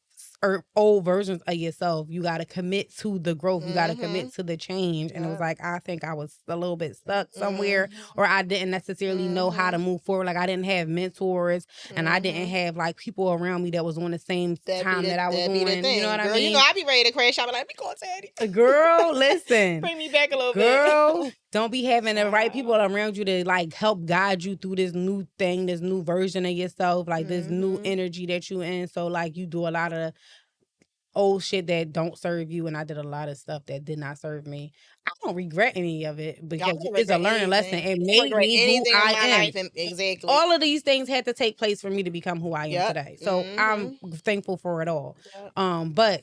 or old versions of yourself, you got to commit to the growth. You got to commit to the change. And it was like, I think I was a little bit stuck somewhere, or I didn't necessarily know how to move forward. Like, I didn't have mentors, and I didn't have like people around me that was on the same time that I was on. You know what Girl, I mean? you know, I be ready to crash out, but like, be going, Daddy. Girl, listen. Bring me back a little Girl, bit. don't be having the right people around you to like help guide you through this new thing, this new version of yourself, like this new energy that you in. So like, you do a lot of old shit that don't serve you, and I did a lot of stuff that did not serve me. I don't regret any of it because it's a learning lesson. It made me who I am. Exactly. All of these things had to take place for me to become who I am today. So I'm thankful for it all. But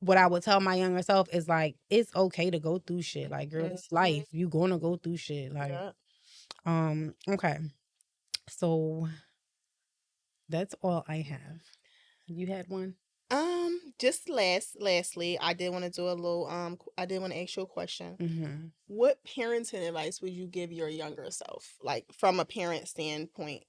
what I would tell my younger self is like, it's okay to go through shit. Like, girl, it's life. You gonna go through shit. Like, okay. So that's all I have. You had one? Just lastly, I did want to do a little I did want to ask you a question. Mm-hmm. What parenting advice would you give your younger self, like from a parent standpoint?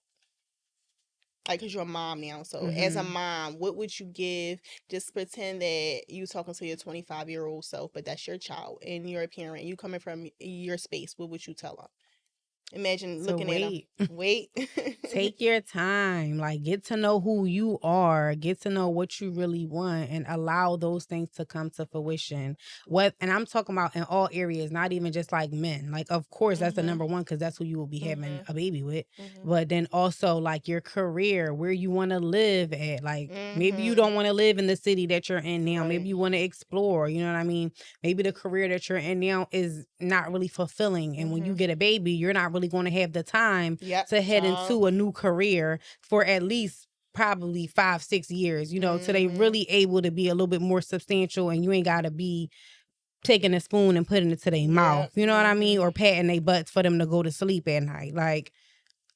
Like, cause you're a mom now, so as a mom, what would you give? Just pretend that you talking to your 25-year-old self, but that's your child and you're a parent. You coming from your space. What would you tell them? Imagine looking at them. Wait. Take your time. Like, get to know who you are. Get to know what you really want, and allow those things to come to fruition. And I'm talking about in all areas, not even just like men. Like, of course, that's the number one, because that's who you will be having a baby with. But then also like your career, where you want to live at. Like, maybe you don't want to live in the city that you're in now. Maybe you want to explore. You know what I mean? Maybe the career that you're in now is not really fulfilling. And when you get a baby, you're not really going to have the time to head into a new career for at least probably 5-6 years, you know, till they really able to be a little bit more substantial, and you ain't got to be taking a spoon and putting it to their mouth, you know what I mean? Or patting their butts for them to go to sleep at night. Like,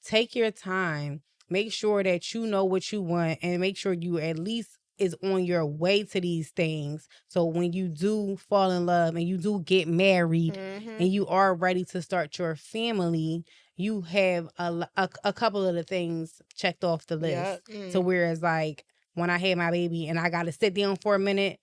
take your time. Make sure that you know what you want, and make sure you at least is on your way to these things. So when you do fall in love and you do get married and you are ready to start your family, you have a couple of the things checked off the list. So whereas like when I had my baby and I got to sit down for a minute,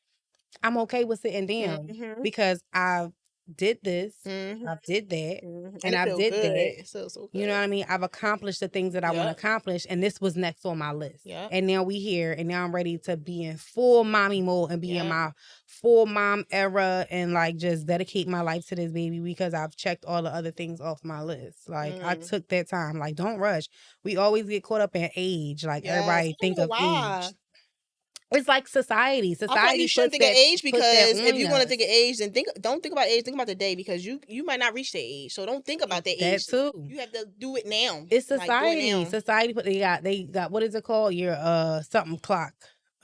I'm okay with sitting down because I've did this, I've did that, and I've did that. It feels so good. You know what I mean? I've accomplished the things that I want to accomplish, and this was next on my list. And now we here, and now I'm ready to be in full mommy mode and be in my full mom era, and like just dedicate my life to this baby, because I've checked all the other things off my list. Like, I took that time. Like, don't rush. We always get caught up in age. Like, everybody think of age. It's like society. I feel like you shouldn't think of age, because if you're going to think of age, then don't think about age. Think about the day, because you might not reach that age. So don't think about that age. That too. You have to do it now. It's society. Like, do it now. Society, but they got what is it called? Your something clock.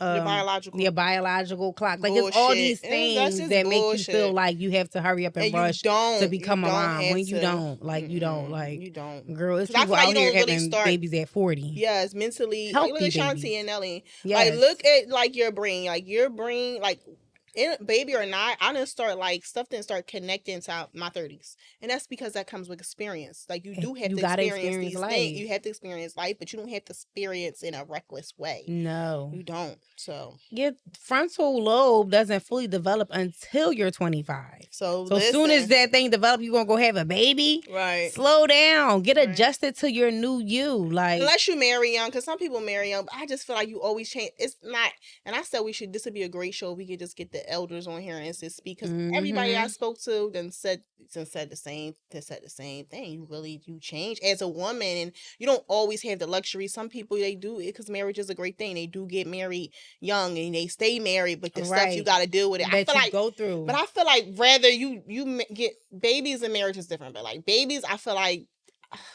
Your biological your biological clock. Like, it's all bullshit. these That's things just that make you feel bullshit. like you have to hurry up and And you rush to become a don't mom have when you to. don't. Like, you don't. Like, You don't. girl, it's Because I people feel like out you here don't really having start. babies at 40. Yes, mentally. Like, look Healthy at Shanti babies. and Nelly. Like, Yes. look at like your brain. Like your brain. Like, baby or not, I didn't start like stuff didn't start connecting to my 30s, and that's because that comes with experience. Like you do have You to gotta experience experience these things. life. You have to experience life, but you don't have to experience in a reckless way. No. You don't. So Your frontal lobe doesn't fully develop until you're 25. So as soon as that thing develops, you're gonna go have a baby. Right. Slow down. Get Right. adjusted to your new you. Like, unless you marry young, because some people marry young, but I just feel like you always change. It's not, and I said this would be a great show. We could just get the elders on here and just speak, because everybody I spoke to then said the same thing. You change as a woman, and you don't always have the luxury. Some people, they do it because marriage is a great thing. They do get married young and they stay married, but the stuff you got to deal with it. I feel like go through. But I feel like rather you get babies, and marriage is different. But like babies, I feel like,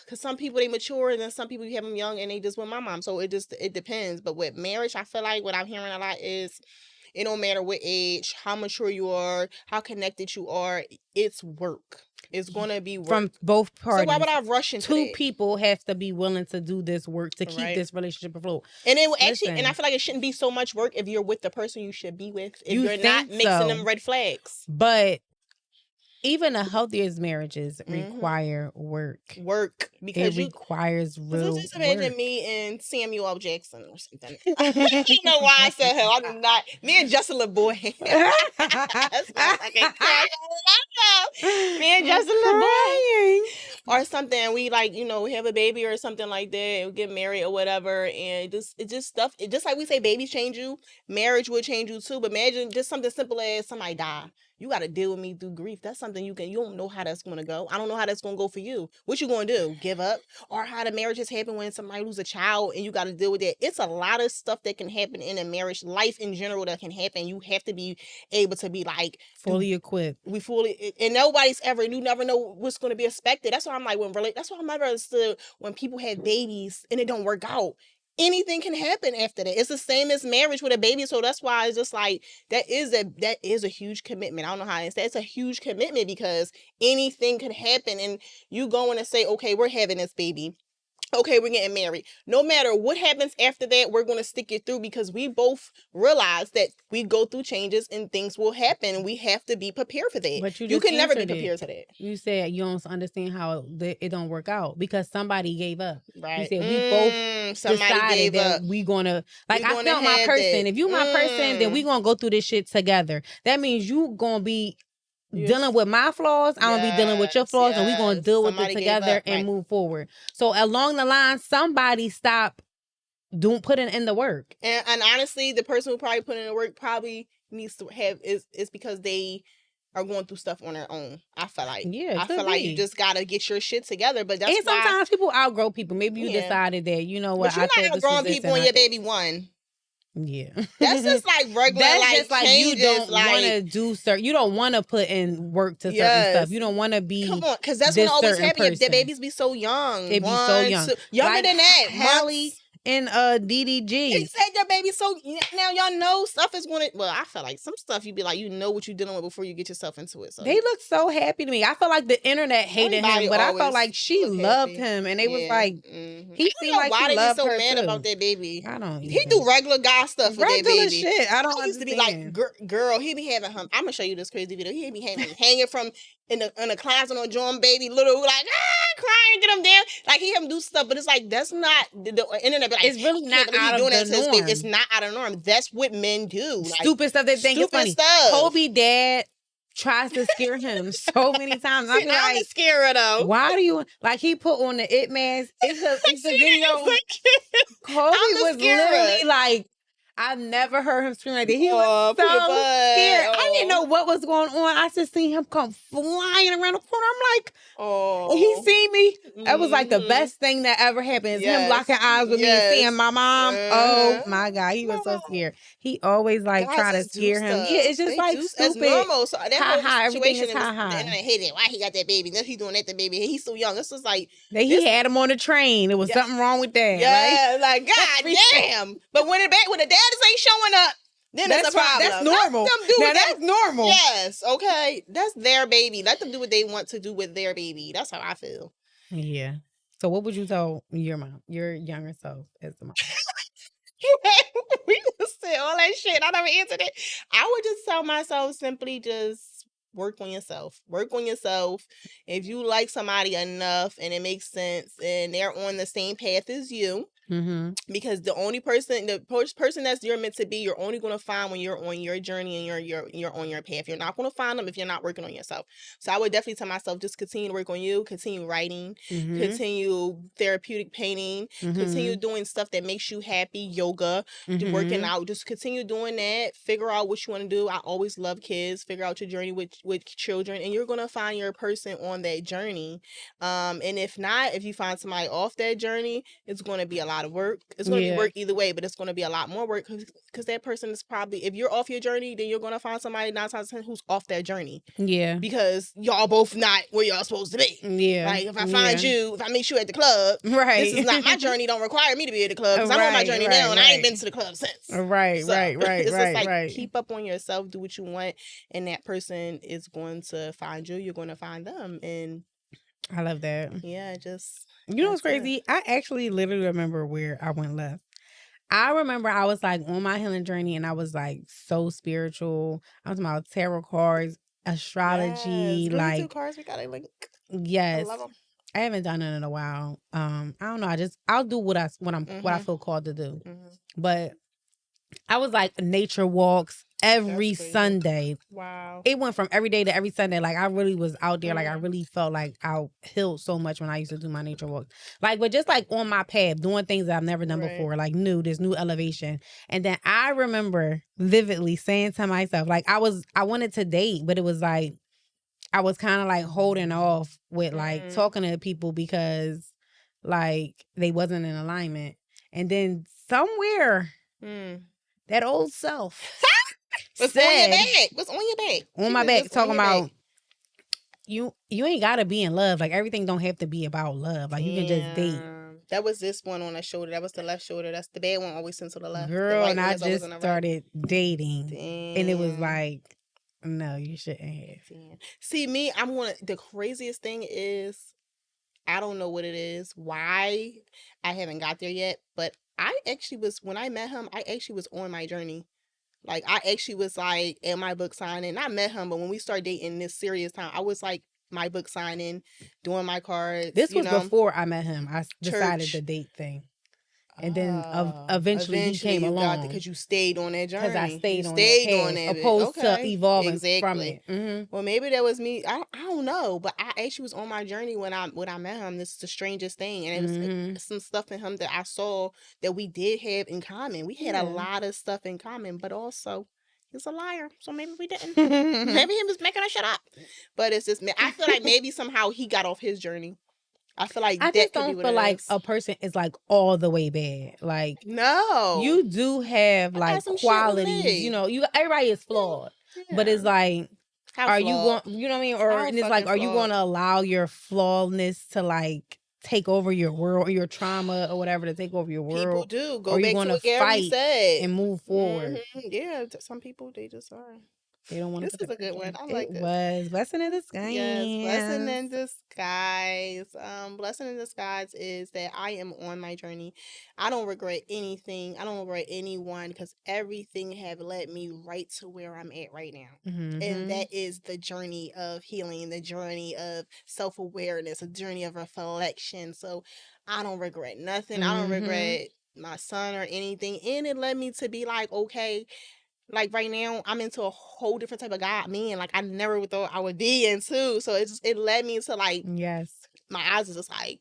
because some people they mature, and then some people you have them young and they just with my mom. So it depends. But with marriage, I feel like what I'm hearing a lot is it don't matter what age, how mature you are, how connected you are. It's work. It's gonna be work from both parties. So why would I rush into Two that? people have to be willing to do this work to keep this relationship afloat. And it actually, and I feel like it shouldn't be so much work if you're with the person you should be with. If you're not mixing them red flags. But even the healthiest marriages require work. Because it requires real just imagine work. me and Samuel L. Jackson or something. I don't know why I said hell. I do not. Me and Justin LeBoy. That's my fucking crush. Me and Justin LeBoy. Or something. We we have a baby or something like that. And we get married or whatever. And it just stuff. It just like we say, babies change you. Marriage will change you too. But imagine just something simple as somebody die. You got to deal with me through grief. That's something you don't know how that's going to go. I don't know how that's going to go for you. What you going to do? Give up? Or how the marriages happen when somebody lose a child and you got to deal with that. It's a lot of stuff that can happen in a marriage, life in general that can happen. You have to be able to be like fully equipped. And you never know what's going to be expected. That's why I'm like, that's why I'm never understood when people have babies and it don't work out. Anything can happen after that. It's the same as marriage with a baby. So that's why it's just like that is a huge commitment. I don't know how to say it's a huge commitment because anything could happen, and you going to say, okay, we're having this baby. Okay, we're getting married. No matter what happens after that, we're going to stick it through because we both realize that we go through changes and things will happen. And we have to be prepared for that. But you can never be prepared for that. You said you don't understand how it don't work out because somebody gave up. Right. You said we both decided that we gonna I found my person. If you my person, then we gonna go through this shit together. That means you gonna be dealing with my flaws, I'm gonna be dealing with your flaws, and we're gonna deal with it together and move forward. So along the line, somebody stop putting in the work. And honestly, the person who probably put in the work probably needs to have is because they are going through stuff on their own. I feel like. Yeah, I feel like you just gotta get your shit together. But that's and sometimes people outgrow people. Maybe you decided that, you know what, but you're not outgrowing people when your baby won. Yeah. That's just like regular. That's just like changes, you don't want to do certain. You don't want to put in work to certain stuff. You don't want to be. Come on, because that's what always happens. The babies be so young. They be so young, younger than that. Molly and DDG. They said your baby so now y'all know stuff is going to. Well, I feel like some stuff you be like, you know what you're dealing with before you get yourself into it. So they look so happy to me. I feel like the internet hated him, but I felt like she loved him, and they was like, he seemed like why he loved so her mad too. About that baby. I don't. He do regular guy stuff with that baby. Shit. I don't. I used to be like, girl, he be having him. I'm gonna show you this crazy video. He be having hanging from in the closet on John baby, little like crying, get him down. Like he him do stuff, but it's like that's not the internet. Be like, it's really not out of the norm. It's not out of the norm. That's what men do. Stupid stuff they think is funny. Kobe dad tries to scare him so many times. I'm like, scare her though. Why do you like? He put on the it mask. It's a video. Kobe was literally like, I've never heard him scream like that. He was so scared. I didn't know what was going on. I just seen him come flying around the corner. I'm like, he seen me. That was like the best thing that ever happened. Is him locking eyes with me and seeing my mom. Oh my God, he was so scared. He always like try to scare him. Yeah, it's just like stupid. Normal. So that whole situation is high. The internet hated it. Why he got that baby? Now he doing that to baby. He's so young. This is like he had him on the train. There was something wrong with that. Yeah, like God damn. But when it back with the dad status ain't showing up, then it's a That's fine. problem. That's normal. Let them do Now what that's normal. Yes, okay. That's their baby. Let them do what they want to do with their baby. That's how I feel. Yeah. So what would you tell your mom, your younger self as the mom? We just said all that shit. I never answered it. I would just tell myself simply just work on yourself. Work on yourself. If you like somebody enough and it makes sense and they're on the same path as you, because the only person, person that's you're meant to be, you're only going to find when you're on your journey and you're on your path. You're not going to find them if you're not working on yourself. So I would definitely tell myself, just continue to work on you, continue writing, continue therapeutic painting, continue doing stuff that makes you happy, yoga, working out. Just continue doing that. Figure out what you want to do. I always love kids. Figure out your journey with children, and you're going to find your person on that journey. And if not, if you find somebody off that journey, it's going to be a lot of work. It's going to be work either way, but it's going to be a lot more work because that person is probably, if you're off your journey, then you're going to find somebody 9 times 10 who's off that journey. Yeah. Because y'all both not where y'all supposed to be. Yeah. Like if I find you, if I meet you at the club, this is not my journey. Don't require me to be at the club because I'm on my journey now and I ain't been to the club since. Right. It's just like keep up on yourself, do what you want, and that person is going to find you. You're going to find them, and I love that. Yeah, just you know what's crazy? I actually literally remember where I went left. I remember I was like on my healing journey and I was like so spiritual. I was talking about tarot cards, astrology, like do cards. We got a link. Yes, I love them. I haven't done it in a while. I don't know. I'll do what I feel called to do. But I was like nature walks every Sunday. Wow. It went from every day to every Sunday. Like I really was out there. Like I really felt like I healed so much when I used to do my nature walks. Like, but just like on my path, doing things that I've never done before. Like this new elevation. And then I remember vividly saying to myself, like I wanted to date, but it was like I was kind of like holding off with like talking to people because like they wasn't in alignment. And then somewhere that old self What's said, on your back? What's on your back? On my back, talking about you ain't gotta be in love. Like everything don't have to be about love. Like you can just date. That was this one on the shoulder. That was the left shoulder. That's the bad one always sent to the left. Girl, the right and one I is always just on the started dating. Damn. And it was like, no, you shouldn't have. Damn. See, me, I'm one of the craziest thing is I don't know what it is, why I haven't got there yet, but I actually was, when I met him, I actually was on my journey. Like, I actually was like at my book signing. I met him, but when we started dating this serious time, I was like my book signing, doing my cards. This was before I met him. I decided the date thing. And then eventually he came you along because you stayed on that journey. Because I stayed you on stayed that on path, that opposed to evolving from it. Well, maybe that was me. I don't know, but I actually was on my journey when I met him. This is the strangest thing, and it was some stuff in him that I saw that we did have in common. We had a lot of stuff in common, but also he's a liar, so maybe we didn't. Maybe he was making us shut up. But it's just I feel like maybe somehow he got off his journey. I feel like I that just could be don't what feel it like is. a person is like all the way bad. Like No, you do have like some shit with qualities. me. You know, everybody is flawed, but it's like, How are flawed? you going? You know what I mean? Or How and it's like, are you flawed? going to allow your flawedness to like take over your world or your trauma or whatever to take over your world? People do go or back you to going what to Gary fight said and move forward? Yeah, some people they just are. They don't want to. This is a good one. I like it. this. Was blessing in disguise. Yes, blessing in disguise. Blessing in disguise is that I am on my journey. I don't regret anything. I don't regret anyone because everything have led me right to where I'm at right now. And that is the journey of healing, the journey of self-awareness, a journey of reflection. So I don't regret nothing. I don't regret my son or anything. And it led me to be like, okay, like right now I'm into a whole different type of guy man. Like I never would thought I would be into. So it led me to like my eyes is just like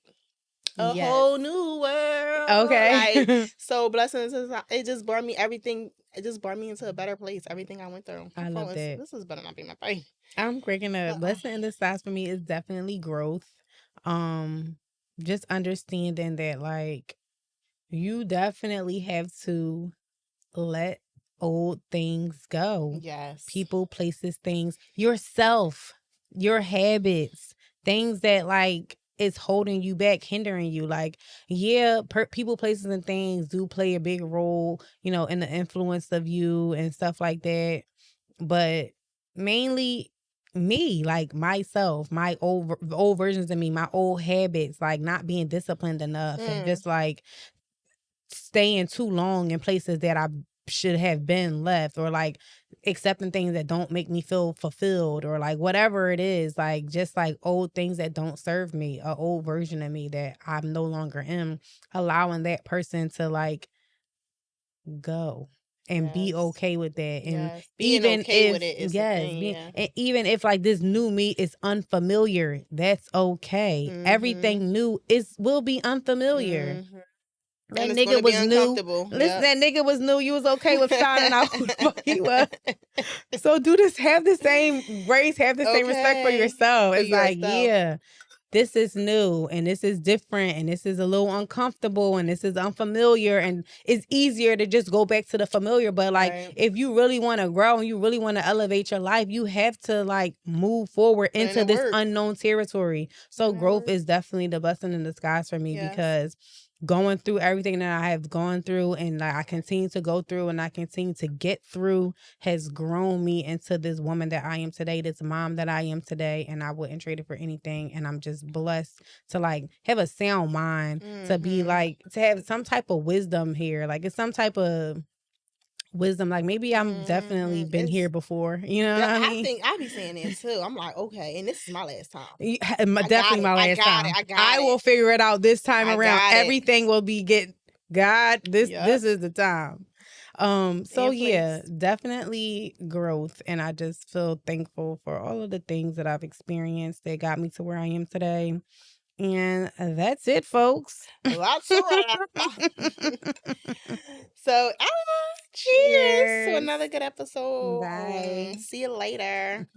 a whole new world. Okay. Like so blessings is it just brought me everything. It just brought me into a better place. Everything I went through. I love that. This is better not be my thing. I'm cracking up. Blessing in disguise for me is definitely growth. Just understanding that like you definitely have to let old things go. Yes. People, places, things, yourself, your habits, things that like is holding you back, hindering you. Like, yeah, people, places, and things do play a big role, in the influence of you and stuff like that. But mainly me, like myself, my old versions of me, my old habits, like not being disciplined enough, and just like staying too long in places that I should have been left, or like accepting things that don't make me feel fulfilled, or like whatever it is, like just like old things that don't serve me, a old version of me that I'm no longer am, allowing that person to like go and be Yes. okay with that. And Yes. Being even okay with if, it is the yes, thing. Yeah. and even if like this new me is unfamiliar, that's okay. Mhm. Everything new will be unfamiliar. Mhm. That And it's going nigga to be was new. uncomfortable. Listen, Yep. that nigga was new. You was okay with finding out who the fuck he was. So do this, have the same grace, have the same respect for Okay. yourself. For It's like, yourself. yeah, this is new and this is different and this is a little uncomfortable and this is unfamiliar, and it's easier to just go back to the familiar. But like, Right. if you really want to grow and you really want to elevate your life, you have to like move forward Put in into the this work. unknown territory. Put So in the growth work. is definitely the blessing in disguise for me, Yes. because going through everything that I have gone through, and like, I continue to go through and I continue to get through, has grown me into this woman that I am today, this mom that I am today, and I wouldn't trade it for anything. And I'm just blessed to like have a sound mind, to be Mhm. like, to have some type of wisdom here. Like, it's some type of wisdom. Like, maybe I'm definitely Mhm. been here It's before. You know yeah, what I I mean? think I be saying that too. I'm like, okay, and this is my last time. I got Definitely it. my I last got it. time. I got I it. will figure it out this time I around. got it. Everything will be get God. This Yep. is the time. So And yeah, place. definitely growth. And I just feel thankful for all of the things that I've experienced that got me to where I am today. And that's it, folks. That's a wrap. So, cheers to Cheers. another good episode. Bye. See you later.